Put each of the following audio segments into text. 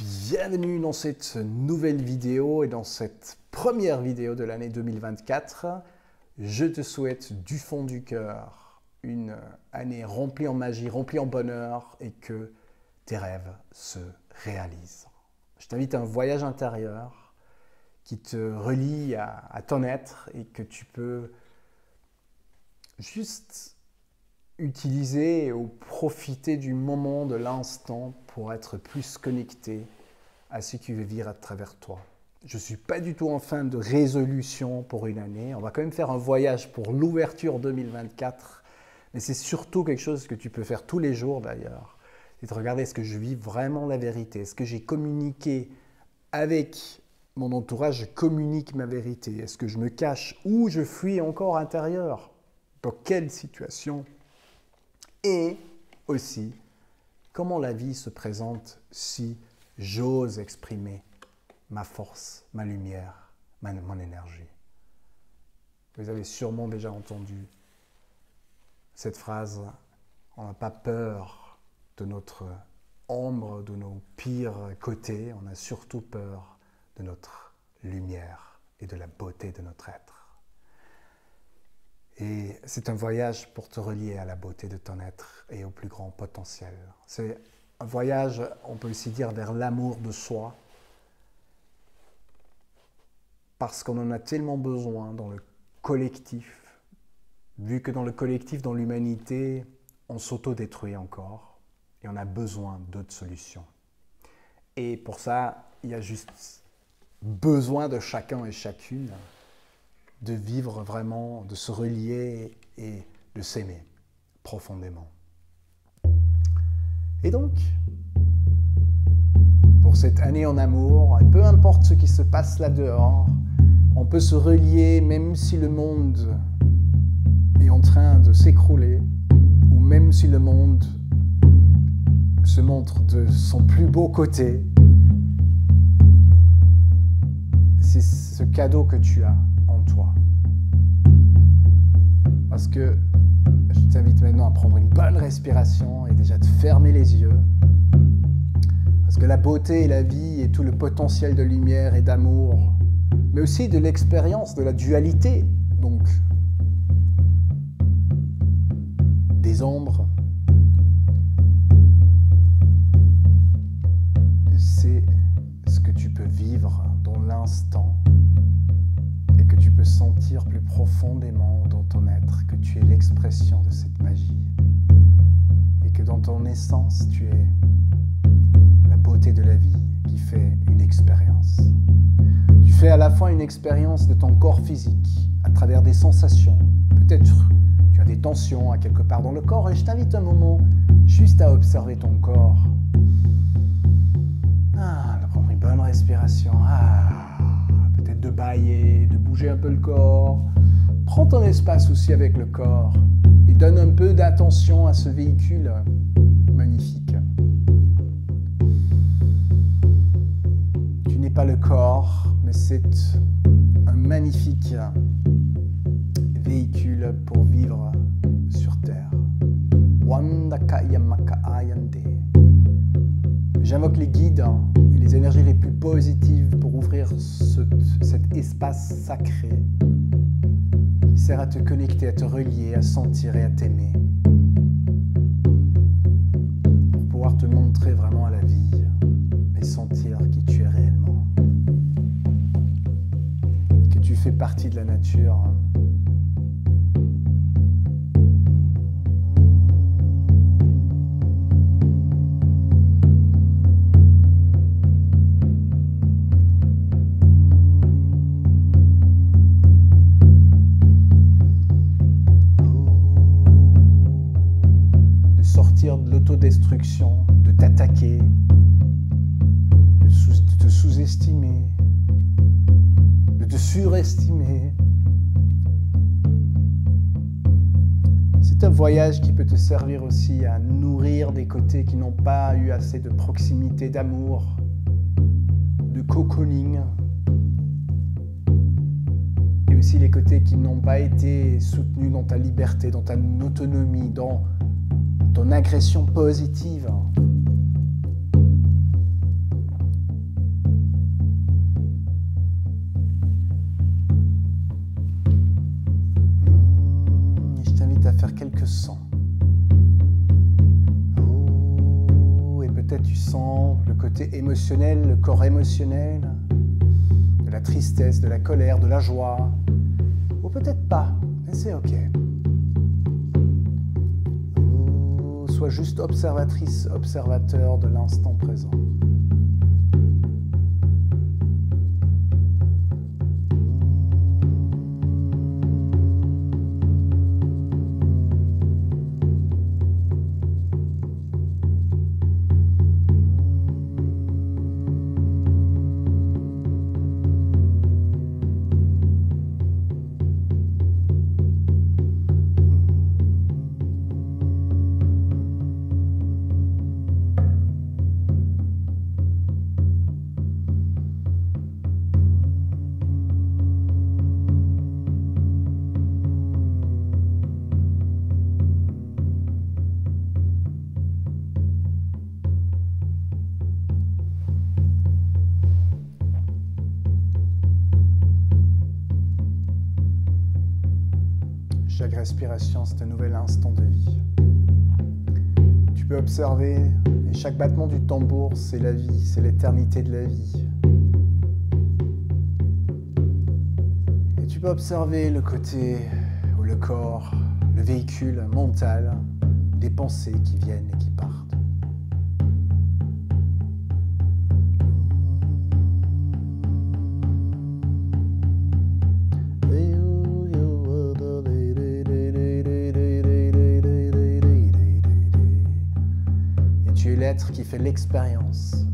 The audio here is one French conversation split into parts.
Bienvenue dans cette nouvelle vidéo et dans cette première vidéo de l'année 2024. Je te souhaite du fond du cœur une année remplie en magie, remplie en bonheur et que tes rêves se réalisent. Je t'invite à un voyage intérieur qui te relie à ton être et que tu peux juste utiliser ou profiter du moment, de l'instant pour être plus connecté à ce qui veut vivre à travers toi. Je ne suis pas du tout en fin de résolution pour une année. On va quand même faire un voyage pour l'ouverture 2024, mais c'est surtout quelque chose que tu peux faire tous les jours d'ailleurs. C'est de regarder est-ce que je vis vraiment la vérité, est-ce que j'ai communiqué avec mon entourage, je communique ma vérité, est-ce que je me cache ou je fuis encore intérieur, dans quelle situation? Et aussi, comment la vie se présente si j'ose exprimer ma force, ma lumière, mon énergie. Vous avez sûrement déjà entendu cette phrase, on n'a pas peur de notre ombre, de nos pires côtés, on a surtout peur de notre lumière et de la beauté de notre être. Et c'est un voyage pour te relier à la beauté de ton être et au plus grand potentiel. C'est un voyage, on peut aussi dire, vers l'amour de soi. Parce qu'on en a tellement besoin dans le collectif. Vu que dans le collectif, dans l'humanité, on s'auto-détruit encore. Et on a besoin d'autres solutions. Et pour ça, il y a juste besoin de chacun et chacune de vivre vraiment, de se relier et de s'aimer profondément. Et donc, pour cette année en amour, peu importe ce qui se passe là-dehors, on peut se relier même si le monde est en train de s'écrouler, ou même si le monde se montre de son plus beau côté. C'est ce cadeau que tu as en toi. Parce que je t'invite maintenant à prendre une bonne respiration et déjà de fermer les yeux. Parce que la beauté et la vie et tout le potentiel de lumière et d'amour, mais aussi de l'expérience de la dualité, donc des ombres, c'est ce que tu peux vivre dans l'instant et que tu peux sentir plus profondément dans ton être, que tu es l'expression de cette magie et que dans ton essence, tu es la beauté de la vie qui fait une expérience. Tu fais à la fois une expérience de ton corps physique à travers des sensations. Peut-être tu as des tensions à quelque part dans le corps et je t'invite un moment juste à observer ton corps. De prendre une bonne respiration. Peut-être de bâiller, de bouger un peu le corps. Prends ton espace aussi avec le corps et donne un peu d'attention à ce véhicule magnifique. Tu n'es pas le corps, mais c'est un magnifique véhicule pour vivre sur Terre. J'invoque les guides et les énergies les plus positives pour ouvrir cet espace sacré qui sert à te connecter, à te relier, à sentir et à t'aimer. Pour pouvoir te montrer vraiment à la vie et sentir qui tu es réellement. Et que tu fais partie de la nature. De l'autodestruction, de t'attaquer, de te sous-estimer, de te surestimer. C'est un voyage qui peut te servir aussi à nourrir des côtés qui n'ont pas eu assez de proximité, d'amour, de cocooning. Et aussi les côtés qui n'ont pas été soutenus dans ta liberté, dans ta autonomie, dans ton agression positive. que sens. Et peut-être tu sens le côté émotionnel, le corps émotionnel, de la tristesse, de la colère, de la joie. Ou peut-être pas, mais c'est ok. Sois juste observatrice, observateur de l'instant présent. Chaque respiration, c'est un nouvel instant de vie. Tu peux observer, et chaque battement du tambour, c'est la vie, c'est l'éternité de la vie. Et tu peux observer le côté ou le corps, le véhicule mental, des pensées qui viennent et qui partent. Tu es l'être qui fait l'expérience.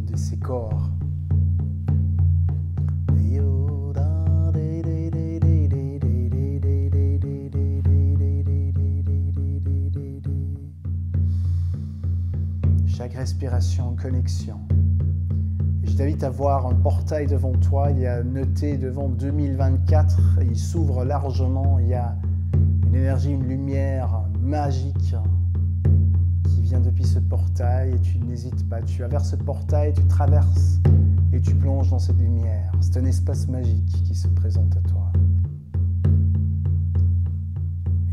De ces corps. Chaque respiration en connexion. Je t'invite à voir un portail devant toi, il y a noté devant 2024, il s'ouvre largement, il y a une énergie, une lumière magique qui vient depuis ce portail et tu n'hésites pas, tu vas vers ce portail, tu traverses et tu plonges dans cette lumière. C'est un espace magique qui se présente à toi.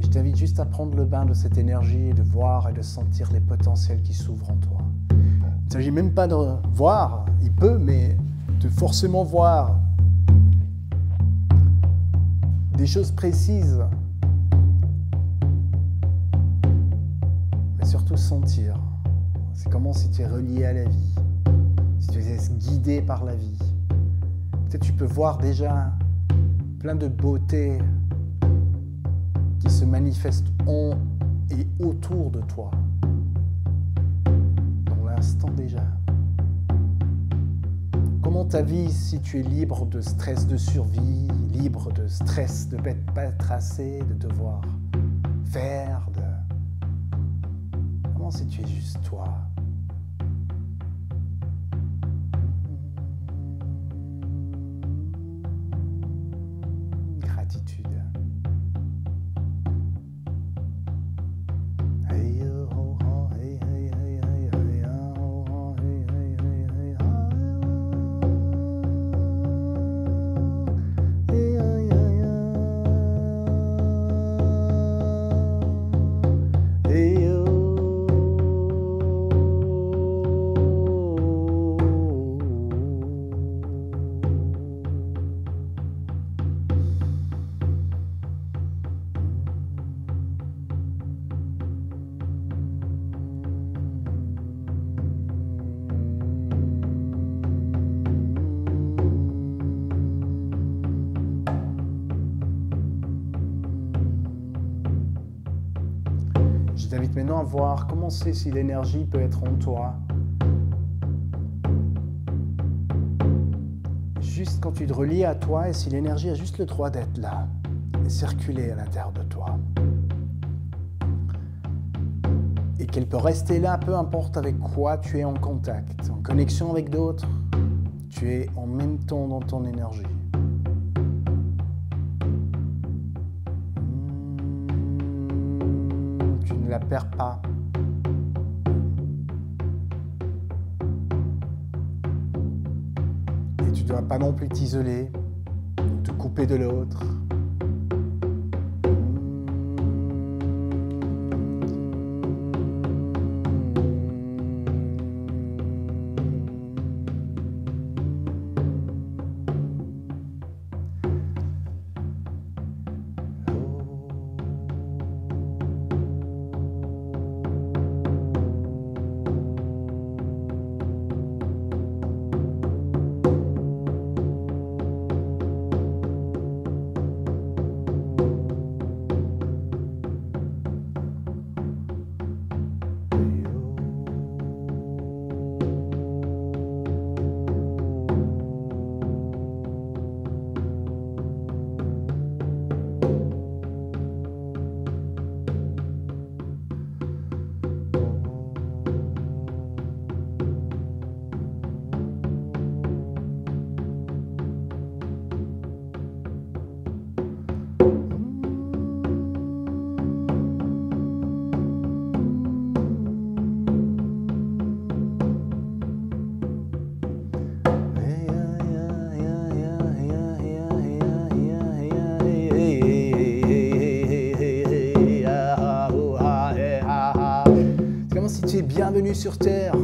Et je t'invite juste à prendre le bain de cette énergie et de voir et de sentir les potentiels qui s'ouvrent en toi. Il ne s'agit même pas de voir, il peut, mais de forcément voir des choses précises, mais surtout sentir. C'est comme si tu es relié à la vie, si tu es guidé par la vie. Peut-être tu peux voir déjà plein de beautés qui se manifestent en et autour de toi. Instant déjà. Comment ta vie, si tu es libre de stress de survie, libre de stress de pas tracé, de devoir faire, comment si tu es juste toi? Gratitude. Je t'invite maintenant à voir comment c'est si l'énergie peut être en toi. Juste quand tu te relies à toi et si l'énergie a juste le droit d'être là et circuler à l'intérieur de toi. Et qu'elle peut rester là, peu importe avec quoi tu es en contact, en connexion avec d'autres, tu es en même temps dans ton énergie. Tu ne la perds pas. vas pas non plus t'isoler, ou te couper de l'autre. Bienvenue sur Terre.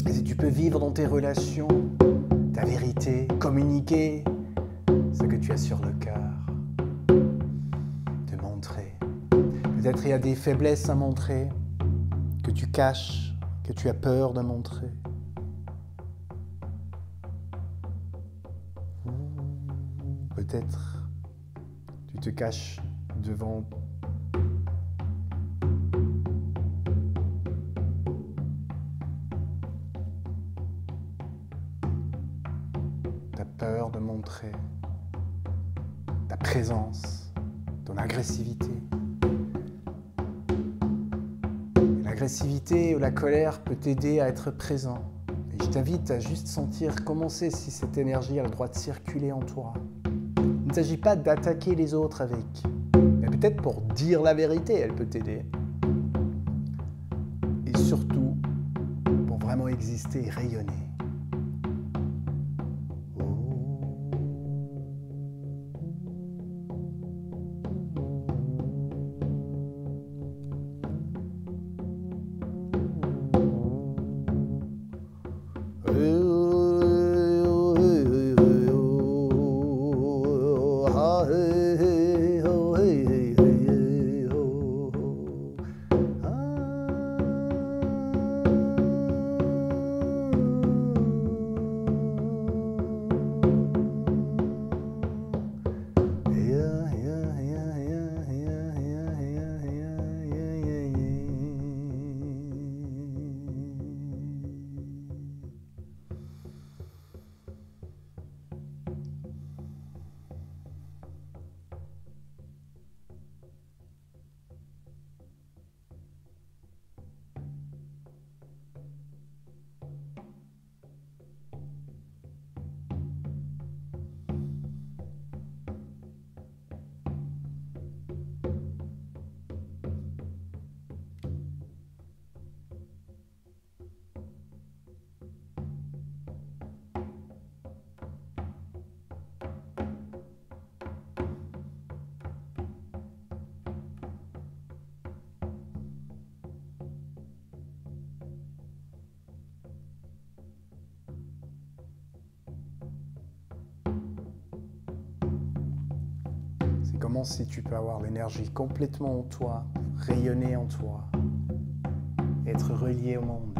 Et si tu peux vivre dans tes relations, ta vérité, communiquer ce que tu as sur le cœur, te montrer. Peut-être il y a des faiblesses à montrer, que tu caches, que tu as peur de montrer. Peut-être tu te caches devant peur de montrer ta présence, ton agressivité. L'agressivité ou la colère peut t'aider à être présent. Et je t'invite à juste sentir comment c'est si cette énergie a le droit de circuler en toi. Il ne s'agit pas d'attaquer les autres avec, mais peut-être pour dire la vérité, elle peut t'aider. Et surtout, pour vraiment exister et rayonner. Comment si tu peux avoir l'énergie complètement en toi, rayonner en toi, être relié au monde.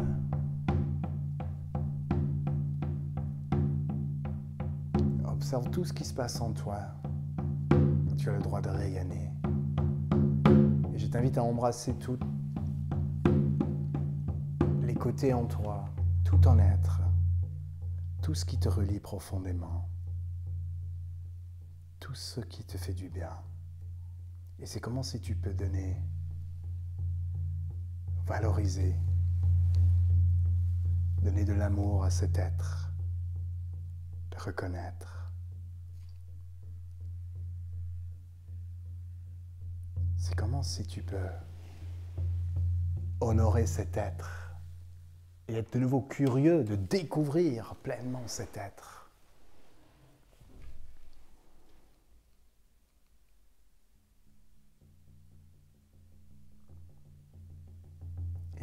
Observe tout ce qui se passe en toi. Tu as le droit de rayonner. Et je t'invite à embrasser tous les côtés en toi, tout en être, tout ce qui te relie profondément. Tout ce qui te fait du bien. Et c'est comment si tu peux donner, valoriser, donner de l'amour à cet être, le reconnaître. C'est comment si tu peux honorer cet être et être de nouveau curieux de découvrir pleinement cet être.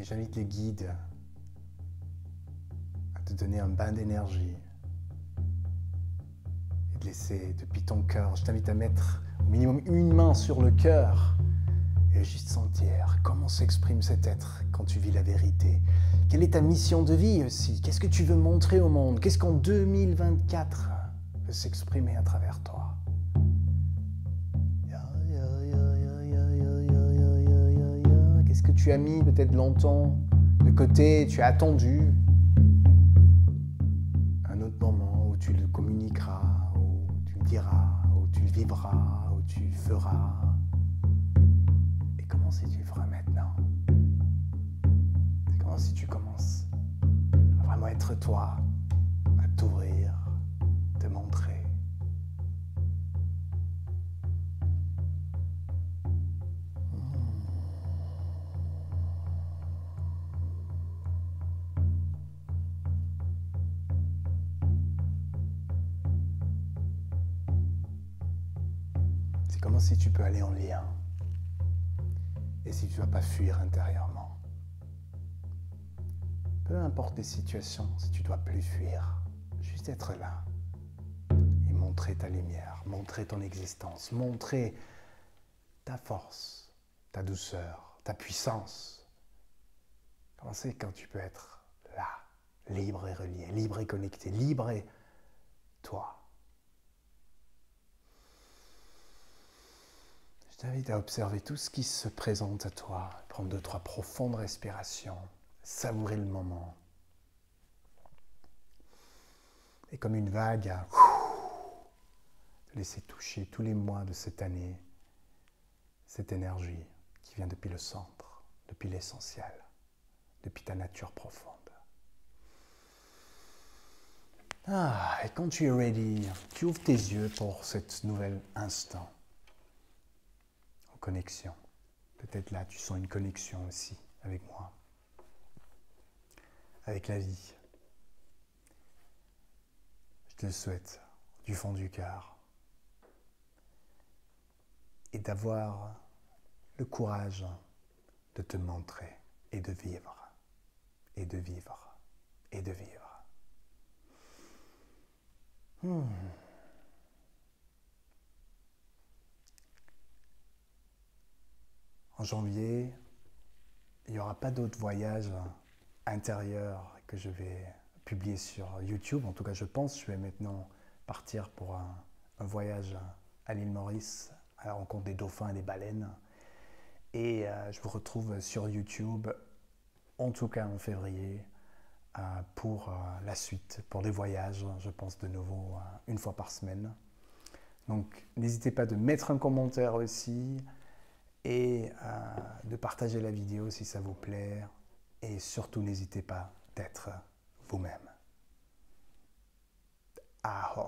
Et j'invite les guides à te donner un bain d'énergie et de laisser depuis ton cœur. Je t'invite à mettre au minimum une main sur le cœur et juste sentir comment s'exprime cet être quand tu vis la vérité. Quelle est ta mission de vie aussi? Qu'est-ce que tu veux montrer au monde? Qu'est-ce qu'en 2024 peut s'exprimer à travers toi? Qu'est-ce que tu as mis peut-être longtemps de côté? Tu as attendu un autre moment où tu le communiqueras, où tu le diras, où tu le vivras, où tu feras. Et comment si tu le feras maintenant? C'est comment si tu commences à vraiment être toi, à t'ouvrir, te montrer. C'est comment si tu peux aller en lien. Et si tu ne vas pas fuir intérieurement. Peu importe les situations, si tu ne dois plus fuir, juste être là et montrer ta lumière, montrer ton existence, montrer ta force, ta douceur, ta puissance. Comment c'est quand tu peux être là, libre et relié, libre et connecté, libre et toi. Je t'invite à observer tout ce qui se présente à toi, prendre 2-3 profondes respirations, savourer le moment. Et comme une vague, à te laisser toucher tous les mois de cette année, cette énergie qui vient depuis le centre, depuis l'essentiel, depuis ta nature profonde. Et quand tu es ready, tu ouvres tes yeux pour cet nouvel instant. Connexion. Peut-être là, tu sens une connexion aussi avec moi, avec la vie. Je te le souhaite du fond du cœur et d'avoir le courage de te montrer et de vivre, et de vivre, et de vivre. En janvier, il n'y aura pas d'autres voyages intérieurs que je vais publier sur YouTube. En tout cas, je pense. Je vais maintenant partir pour un voyage à l'île Maurice, à la rencontre des dauphins et des baleines. Et je vous retrouve sur YouTube, en tout cas en février, pour la suite, pour des voyages, je pense de nouveau une fois par semaine. Donc, n'hésitez pas de mettre un commentaire aussi, et de partager la vidéo si ça vous plaît. Et surtout, n'hésitez pas d'être vous-même. Aho.